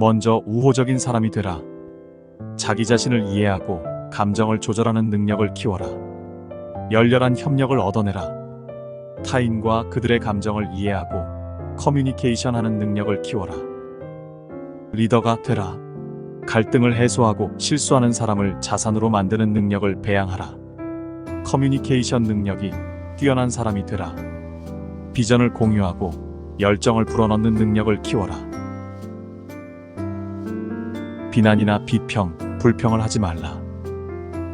먼저 우호적인 사람이 되라. 자기 자신을 이해하고 감정을 조절하는 능력을 키워라. 열렬한 협력을 얻어내라. 타인과 그들의 감정을 이해하고 커뮤니케이션하는 능력을 키워라. 리더가 되라. 갈등을 해소하고 실수하는 사람을 자산으로 만드는 능력을 배양하라. 커뮤니케이션 능력이 뛰어난 사람이 되라. 비전을 공유하고 열정을 불어넣는 능력을 키워라. 비난이나 비평, 불평을 하지 말라.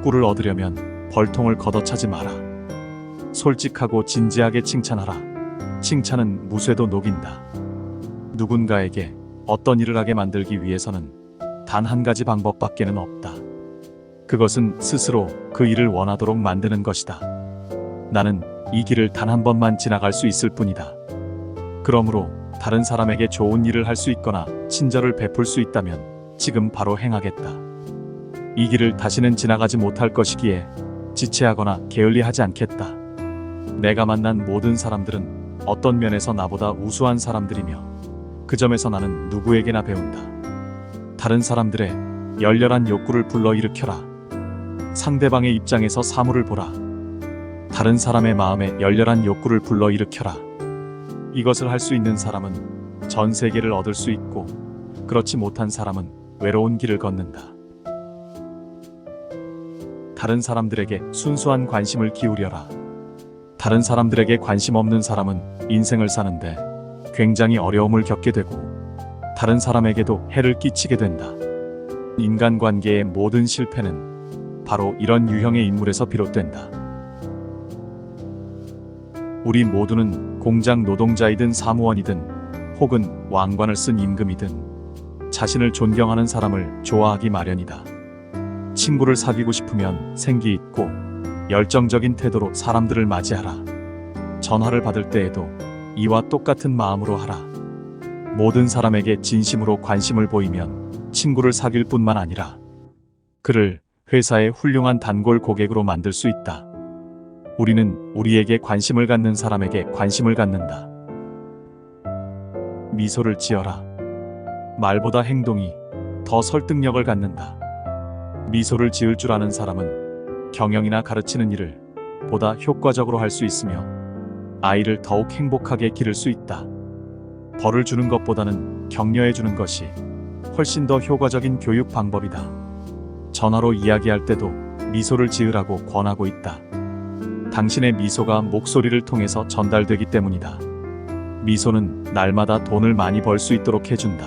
꿀을 얻으려면 벌통을 걷어차지 마라. 솔직하고 진지하게 칭찬하라. 칭찬은 무쇠도 녹인다. 누군가에게 어떤 일을 하게 만들기 위해서는 단 한 가지 방법밖에는 없다. 그것은 스스로 그 일을 원하도록 만드는 것이다. 나는 이 길을 단 한 번만 지나갈 수 있을 뿐이다. 그러므로 다른 사람에게 좋은 일을 할 수 있거나 친절을 베풀 수 있다면 지금 바로 행하겠다. 이 길을 다시는 지나가지 못할 것이기에 지체하거나 게을리하지 않겠다. 내가 만난 모든 사람들은 어떤 면에서 나보다 우수한 사람들이며 그 점에서 나는 누구에게나 배운다. 다른 사람들의 열렬한 욕구를 불러일으켜라. 상대방의 입장에서 사물을 보라. 다른 사람의 마음에 열렬한 욕구를 불러일으켜라. 이것을 할 수 있는 사람은 전 세계를 얻을 수 있고 그렇지 못한 사람은 외로운 길을 걷는다. 다른 사람들에게 순수한 관심을 기울여라. 다른 사람들에게 관심 없는 사람은 인생을 사는데 굉장히 어려움을 겪게 되고 다른 사람에게도 해를 끼치게 된다. 인간관계의 모든 실패는 바로 이런 유형의 인물에서 비롯된다. 우리 모두는 공장 노동자이든 사무원이든 혹은 왕관을 쓴 임금이든 자신을 존경하는 사람을 좋아하기 마련이다. 친구를 사귀고 싶으면 생기 있고 열정적인 태도로 사람들을 맞이하라. 전화를 받을 때에도 이와 똑같은 마음으로 하라. 모든 사람에게 진심으로 관심을 보이면 친구를 사귈 뿐만 아니라 그를 회사의 훌륭한 단골 고객으로 만들 수 있다. 우리는 우리에게 관심을 갖는 사람에게 관심을 갖는다. 미소를 지어라. 말보다 행동이 더 설득력을 갖는다. 미소를 지을 줄 아는 사람은 경영이나 가르치는 일을 보다 효과적으로 할 수 있으며 아이를 더욱 행복하게 기를 수 있다. 벌을 주는 것보다는 격려해 주는 것이 훨씬 더 효과적인 교육 방법이다. 전화로 이야기할 때도 미소를 지으라고 권하고 있다. 당신의 미소가 목소리를 통해서 전달되기 때문이다. 미소는 날마다 돈을 많이 벌 수 있도록 해준다.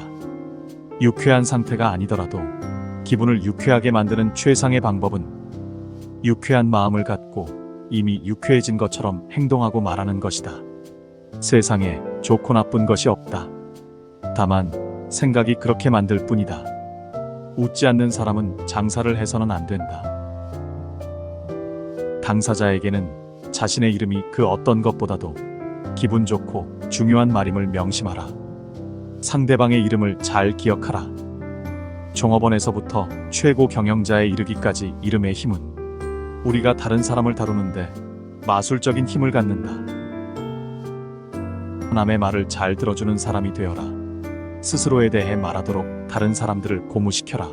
유쾌한 상태가 아니더라도 기분을 유쾌하게 만드는 최상의 방법은 유쾌한 마음을 갖고 이미 유쾌해진 것처럼 행동하고 말하는 것이다. 세상에 좋고 나쁜 것이 없다. 다만 생각이 그렇게 만들 뿐이다. 웃지 않는 사람은 장사를 해서는 안 된다. 당사자에게는 자신의 이름이 그 어떤 것보다도 기분 좋고 중요한 말임을 명심하라. 상대방의 이름을 잘 기억하라. 종업원에서부터 최고 경영자에 이르기까지 이름의 힘은 우리가 다른 사람을 다루는데 마술적인 힘을 갖는다. 남의 말을 잘 들어주는 사람이 되어라. 스스로에 대해 말하도록 다른 사람들을 고무시켜라.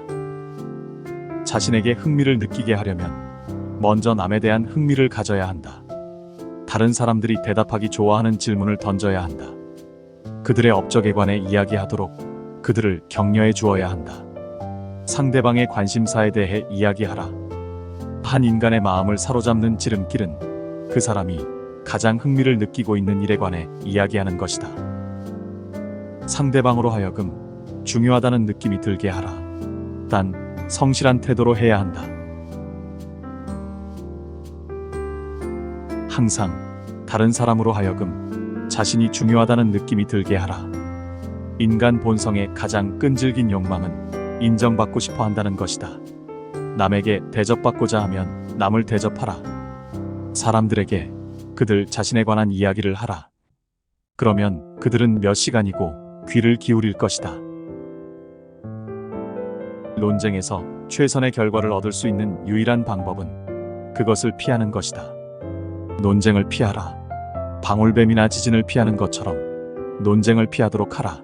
자신에게 흥미를 느끼게 하려면 먼저 남에 대한 흥미를 가져야 한다. 다른 사람들이 대답하기 좋아하는 질문을 던져야 한다. 그들의 업적에 관해 이야기하도록 그들을 격려해 주어야 한다. 상대방의 관심사에 대해 이야기하라. 한 인간의 마음을 사로잡는 지름길은 그 사람이 가장 흥미를 느끼고 있는 일에 관해 이야기하는 것이다. 상대방으로 하여금 중요하다는 느낌이 들게 하라. 단 성실한 태도로 해야 한다. 항상 다른 사람으로 하여금 자신이 중요하다는 느낌이 들게 하라. 인간 본성의 가장 끈질긴 욕망은 인정받고 싶어 한다는 것이다. 남에게 대접받고자 하면 남을 대접하라. 사람들에게 그들 자신에 관한 이야기를 하라. 그러면 그들은 몇 시간이고 귀를 기울일 것이다. 논쟁에서 최선의 결과를 얻을 수 있는 유일한 방법은 그것을 피하는 것이다. 논쟁을 피하라. 방울뱀이나 지진을 피하는 것처럼 논쟁을 피하도록 하라.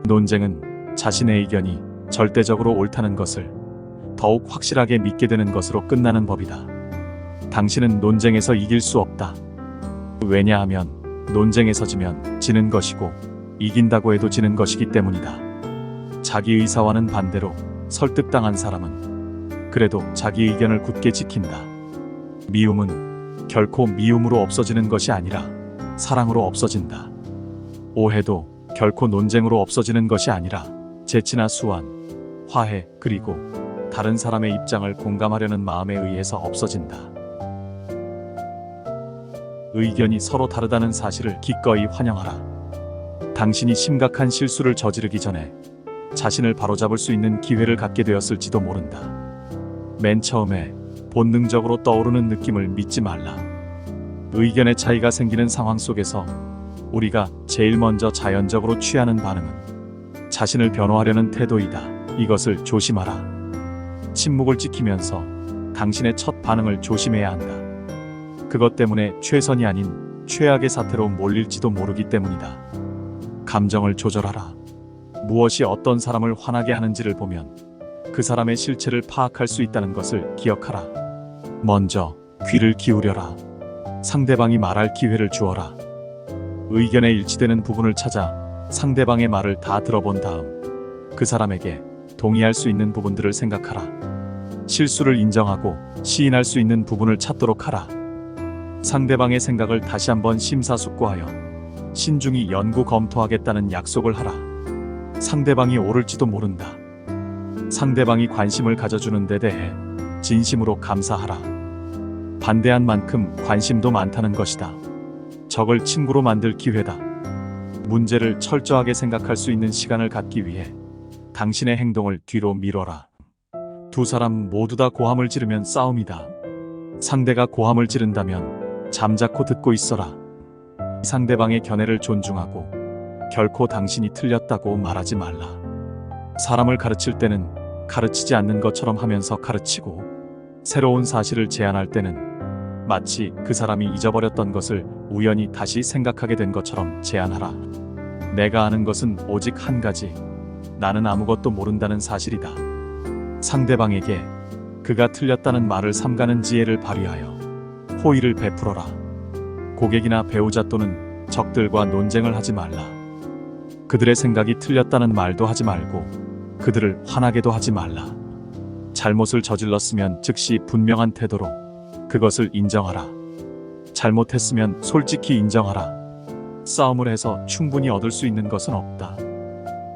논쟁은 자신의 의견이 절대적으로 옳다는 것을 더욱 확실하게 믿게 되는 것으로 끝나는 법이다. 당신은 논쟁에서 이길 수 없다. 왜냐하면 논쟁에서 지면 지는 것이고 이긴다고 해도 지는 것이기 때문이다. 자기 의사와는 반대로 설득당한 사람은 그래도 자기 의견을 굳게 지킨다. 미움은 결코 미움으로 없어지는 것이 아니라 사랑으로 없어진다. 오해도 결코 논쟁으로 없어지는 것이 아니라 재치나 수완, 화해, 그리고 다른 사람의 입장을 공감하려는 마음에 의해서 없어진다. 의견이 서로 다르다는 사실을 기꺼이 환영하라. 당신이 심각한 실수를 저지르기 전에 자신을 바로잡을 수 있는 기회를 갖게 되었을지도 모른다. 맨 처음에 본능적으로 떠오르는 느낌을 믿지 말라. 의견의 차이가 생기는 상황 속에서 우리가 제일 먼저 자연적으로 취하는 반응은 자신을 변호하려는 태도이다. 이것을 조심하라. 침묵을 지키면서 당신의 첫 반응을 조심해야 한다. 그것 때문에 최선이 아닌 최악의 사태로 몰릴지도 모르기 때문이다. 감정을 조절하라. 무엇이 어떤 사람을 화나게 하는지를 보면 그 사람의 실체를 파악할 수 있다는 것을 기억하라. 먼저 귀를 기울여라. 상대방이 말할 기회를 주어라. 의견에 일치되는 부분을 찾아 상대방의 말을 다 들어본 다음 그 사람에게 동의할 수 있는 부분들을 생각하라. 실수를 인정하고 시인할 수 있는 부분을 찾도록 하라. 상대방의 생각을 다시 한번 심사숙고하여 신중히 연구 검토하겠다는 약속을 하라. 상대방이 옳을지도 모른다. 상대방이 관심을 가져주는 데 대해 진심으로 감사하라. 반대한 만큼 관심도 많다는 것이다. 적을 친구로 만들 기회다. 문제를 철저하게 생각할 수 있는 시간을 갖기 위해 당신의 행동을 뒤로 미뤄라. 두 사람 모두 다 고함을 지르면 싸움이다. 상대가 고함을 지른다면 잠자코 듣고 있어라. 상대방의 견해를 존중하고 결코 당신이 틀렸다고 말하지 말라. 사람을 가르칠 때는 가르치지 않는 것처럼 하면서 가르치고 새로운 사실을 제안할 때는 마치 그 사람이 잊어버렸던 것을 우연히 다시 생각하게 된 것처럼 제안하라. 내가 아는 것은 오직 한 가지. 나는 아무것도 모른다는 사실이다. 상대방에게 그가 틀렸다는 말을 삼가는 지혜를 발휘하여 호의를 베풀어라. 고객이나 배우자 또는 적들과 논쟁을 하지 말라. 그들의 생각이 틀렸다는 말도 하지 말고 그들을 화나게도 하지 말라. 잘못을 저질렀으면 즉시 분명한 태도로 그것을 인정하라. 잘못했으면 솔직히 인정하라. 싸움을 해서 충분히 얻을 수 있는 것은 없다.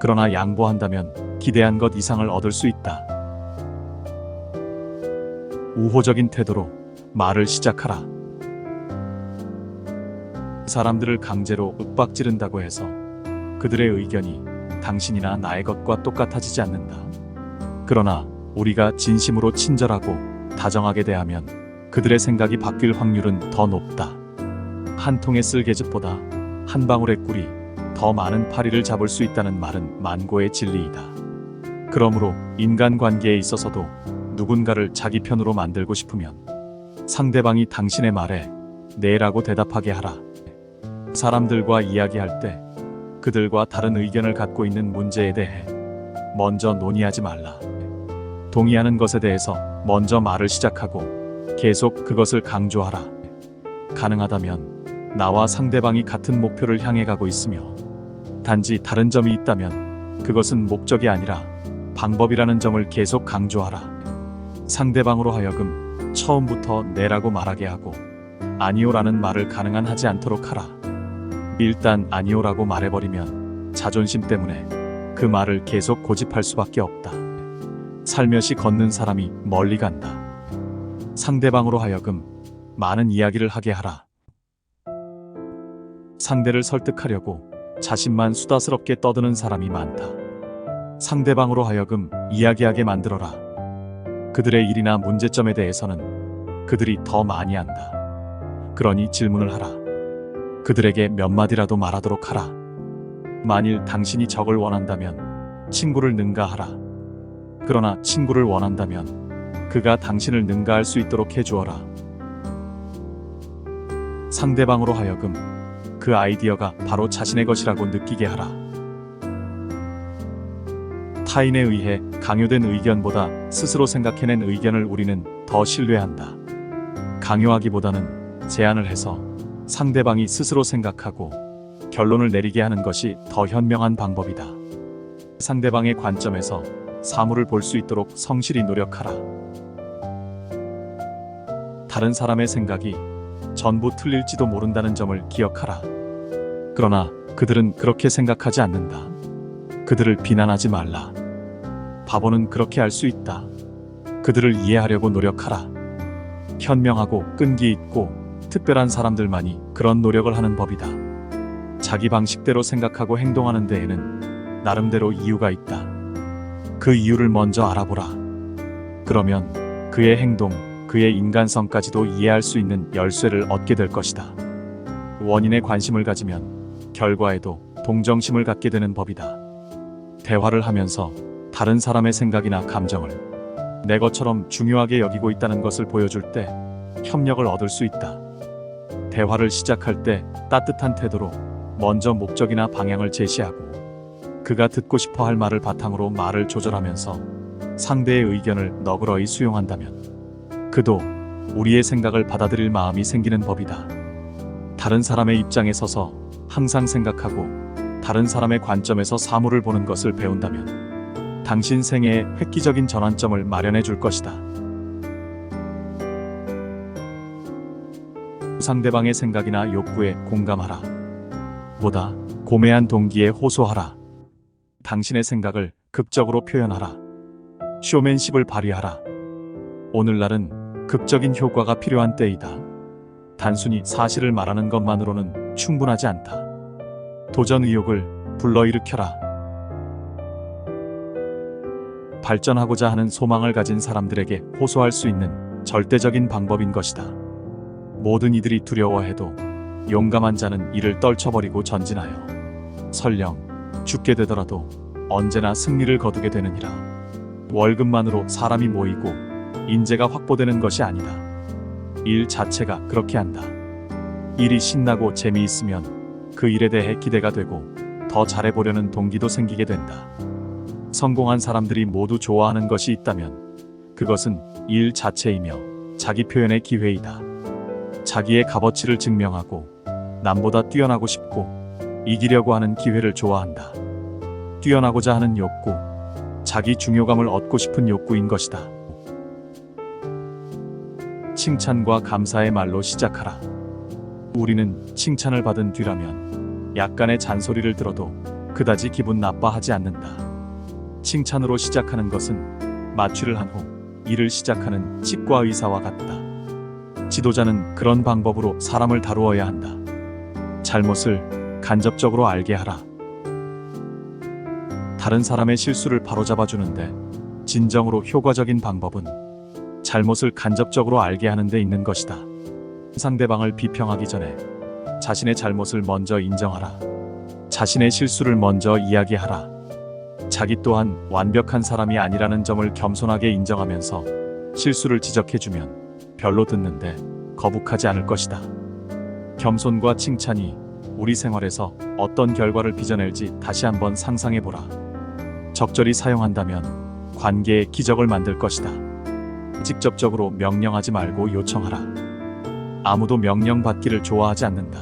그러나 양보한다면 기대한 것 이상을 얻을 수 있다. 우호적인 태도로 말을 시작하라. 사람들을 강제로 윽박지른다고 해서 그들의 의견이 당신이나 나의 것과 똑같아지지 않는다. 그러나 우리가 진심으로 친절하고 다정하게 대하면 그들의 생각이 바뀔 확률은 더 높다. 한 통의 쓸개즙보다 한 방울의 꿀이 더 많은 파리를 잡을 수 있다는 말은 만고의 진리이다. 그러므로 인간관계에 있어서도 누군가를 자기 편으로 만들고 싶으면 상대방이 당신의 말에 네라고 대답하게 하라. 사람들과 이야기할 때 그들과 다른 의견을 갖고 있는 문제에 대해 먼저 논의하지 말라. 동의하는 것에 대해서 먼저 말을 시작하고 계속 그것을 강조하라. 가능하다면 나와 상대방이 같은 목표를 향해 가고 있으며 단지 다른 점이 있다면 그것은 목적이 아니라 방법이라는 점을 계속 강조하라. 상대방으로 하여금 처음부터 네라고 말하게 하고 아니오라는 말을 가능한 하지 않도록 하라. 일단 아니오라고 말해버리면 자존심 때문에 그 말을 계속 고집할 수밖에 없다. 살며시 걷는 사람이 멀리 간다. 상대방으로 하여금 많은 이야기를 하게 하라. 상대를 설득하려고 자신만 수다스럽게 떠드는 사람이 많다. 상대방으로 하여금 이야기하게 만들어라. 그들의 일이나 문제점에 대해서는 그들이 더 많이 안다. 그러니 질문을 하라. 그들에게 몇 마디라도 말하도록 하라. 만일 당신이 적을 원한다면 친구를 능가하라. 그러나 친구를 원한다면 그가 당신을 능가할 수 있도록 해주어라. 상대방으로 하여금 그 아이디어가 바로 자신의 것이라고 느끼게 하라. 타인에 의해 강요된 의견보다 스스로 생각해낸 의견을 우리는 더 신뢰한다. 강요하기보다는 제안을 해서 상대방이 스스로 생각하고 결론을 내리게 하는 것이 더 현명한 방법이다. 상대방의 관점에서 사물을 볼 수 있도록 성실히 노력하라. 다른 사람의 생각이 전부 틀릴지도 모른다는 점을 기억하라. 그러나 그들은 그렇게 생각하지 않는다. 그들을 비난하지 말라. 바보는 그렇게 할 수 있다. 그들을 이해하려고 노력하라. 현명하고 끈기 있고 특별한 사람들만이 그런 노력을 하는 법이다. 자기 방식대로 생각하고 행동하는 데에는 나름대로 이유가 있다. 그 이유를 먼저 알아보라. 그러면 그의 행동, 그의 인간성까지도 이해할 수 있는 열쇠를 얻게 될 것이다. 원인에 관심을 가지면 결과에도 동정심을 갖게 되는 법이다. 대화를 하면서 다른 사람의 생각이나 감정을 내 것처럼 중요하게 여기고 있다는 것을 보여줄 때 협력을 얻을 수 있다. 대화를 시작할 때 따뜻한 태도로 먼저 목적이나 방향을 제시하고 그가 듣고 싶어 할 말을 바탕으로 말을 조절하면서 상대의 의견을 너그러이 수용한다면 그도 우리의 생각을 받아들일 마음이 생기는 법이다. 다른 사람의 입장에 서서 항상 생각하고 다른 사람의 관점에서 사물을 보는 것을 배운다면 당신 생애에 획기적인 전환점을 마련해 줄 것이다. 상대방의 생각이나 욕구에 공감하라. 보다 고매한 동기에 호소하라. 당신의 생각을 극적으로 표현하라. 쇼맨십을 발휘하라. 오늘날은 극적인 효과가 필요한 때이다. 단순히 사실을 말하는 것만으로는 충분하지 않다. 도전 의욕을 불러일으켜라. 발전하고자 하는 소망을 가진 사람들에게 호소할 수 있는 절대적인 방법인 것이다. 모든 이들이 두려워해도 용감한 자는 이를 떨쳐버리고 전진하여 설령 죽게 되더라도 언제나 승리를 거두게 되느니라. 월급만으로 사람이 모이고 인재가 확보되는 것이 아니다. 일 자체가 그렇게 한다. 일이 신나고 재미있으면 그 일에 대해 기대가 되고 더 잘해보려는 동기도 생기게 된다. 성공한 사람들이 모두 좋아하는 것이 있다면 그것은 일 자체이며 자기 표현의 기회이다. 자기의 값어치를 증명하고 남보다 뛰어나고 싶고 이기려고 하는 기회를 좋아한다. 뛰어나고자 하는 욕구, 자기 중요감을 얻고 싶은 욕구인 것이다. 칭찬과 감사의 말로 시작하라. 우리는 칭찬을 받은 뒤라면 약간의 잔소리를 들어도 그다지 기분 나빠하지 않는다. 칭찬으로 시작하는 것은 마취를 한 후 일을 시작하는 치과 의사와 같다. 지도자는 그런 방법으로 사람을 다루어야 한다. 잘못을 간접적으로 알게 하라. 다른 사람의 실수를 바로잡아주는데 진정으로 효과적인 방법은 잘못을 간접적으로 알게 하는 데 있는 것이다. 상대방을 비평하기 전에 자신의 잘못을 먼저 인정하라. 자신의 실수를 먼저 이야기하라. 자기 또한 완벽한 사람이 아니라는 점을 겸손하게 인정하면서 실수를 지적해주면 별로 듣는데 거북하지 않을 것이다. 겸손과 칭찬이 우리 생활에서 어떤 결과를 빚어낼지 다시 한번 상상해보라. 적절히 사용한다면 관계에 기적을 만들 것이다. 직접적으로 명령하지 말고 요청하라. 아무도 명령받기를 좋아하지 않는다.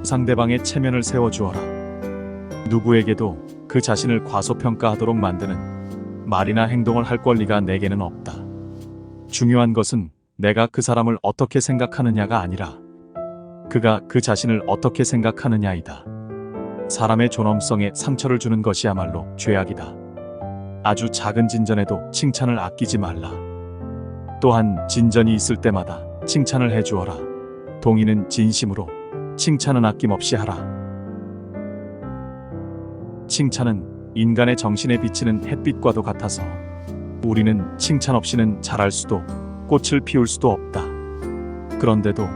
상대방의 체면을 세워주어라. 누구에게도 그 자신을 과소평가하도록 만드는 말이나 행동을 할 권리가 내게는 없다. 중요한 것은 내가 그 사람을 어떻게 생각하느냐가 아니라 그가 그 자신을 어떻게 생각하느냐이다. 사람의 존엄성에 상처를 주는 것이야말로 죄악이다. 아주 작은 진전에도 칭찬을 아끼지 말라. 또한 진전이 있을 때마다 칭찬을 해주어라. 동의는 진심으로, 칭찬은 아낌없이 하라. 칭찬은 인간의 정신에 비치는 햇빛과도 같아서 우리는 칭찬 없이는 자랄 수도 꽃을 피울 수도 없다. 그런데도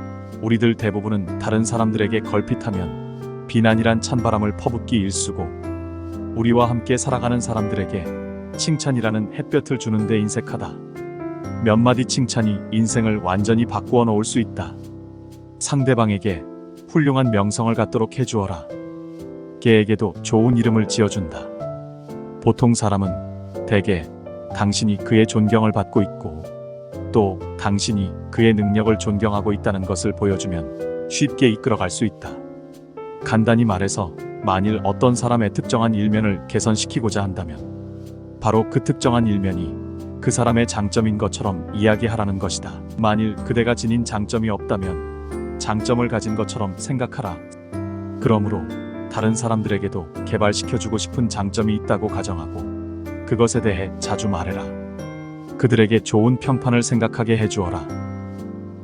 우리들 대부분은 다른 사람들에게 걸핏하면 비난이란 찬바람을 퍼붓기 일쑤고 우리와 함께 살아가는 사람들에게 칭찬이라는 햇볕을 주는 데 인색하다. 몇 마디 칭찬이 인생을 완전히 바꾸어 놓을 수 있다. 상대방에게 훌륭한 명성을 갖도록 해주어라. 개에게도 좋은 이름을 지어준다. 보통 사람은 대개 당신이 그의 존경을 받고 있고 또 당신이 그의 능력을 존경하고 있다는 것을 보여주면 쉽게 이끌어갈 수 있다. 간단히 말해서 만일 어떤 사람의 특정한 일면을 개선시키고자 한다면 바로 그 특정한 일면이 그 사람의 장점인 것처럼 이야기하라는 것이다. 만일 그대가 지닌 장점이 없다면 장점을 가진 것처럼 생각하라. 그러므로 다른 사람들에게도 개발시켜주고 싶은 장점이 있다고 가정하고 그것에 대해 자주 말해라. 그들에게 좋은 평판을 생각하게 해주어라.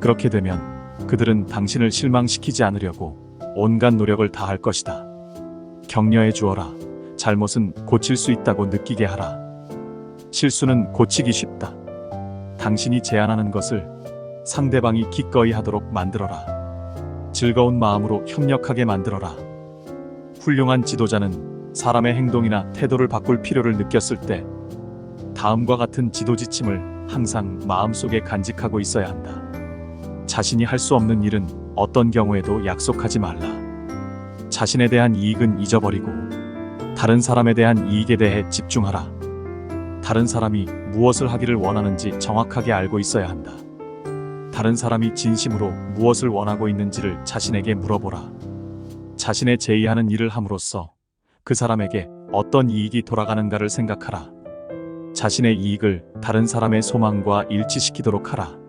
그렇게 되면 그들은 당신을 실망시키지 않으려고 온갖 노력을 다할 것이다. 격려해 주어라. 잘못은 고칠 수 있다고 느끼게 하라. 실수는 고치기 쉽다. 당신이 제안하는 것을 상대방이 기꺼이 하도록 만들어라. 즐거운 마음으로 협력하게 만들어라. 훌륭한 지도자는 사람의 행동이나 태도를 바꿀 필요를 느꼈을 때 다음과 같은 지도 지침을 항상 마음속에 간직하고 있어야 한다. 자신이 할 수 없는 일은 어떤 경우에도 약속하지 말라. 자신에 대한 이익은 잊어버리고 다른 사람에 대한 이익에 대해 집중하라. 다른 사람이 무엇을 하기를 원하는지 정확하게 알고 있어야 한다. 다른 사람이 진심으로 무엇을 원하고 있는지를 자신에게 물어보라. 자신의 제의하는 일을 함으로써 그 사람에게 어떤 이익이 돌아가는가를 생각하라. 자신의 이익을 다른 사람의 소망과 일치시키도록 하라.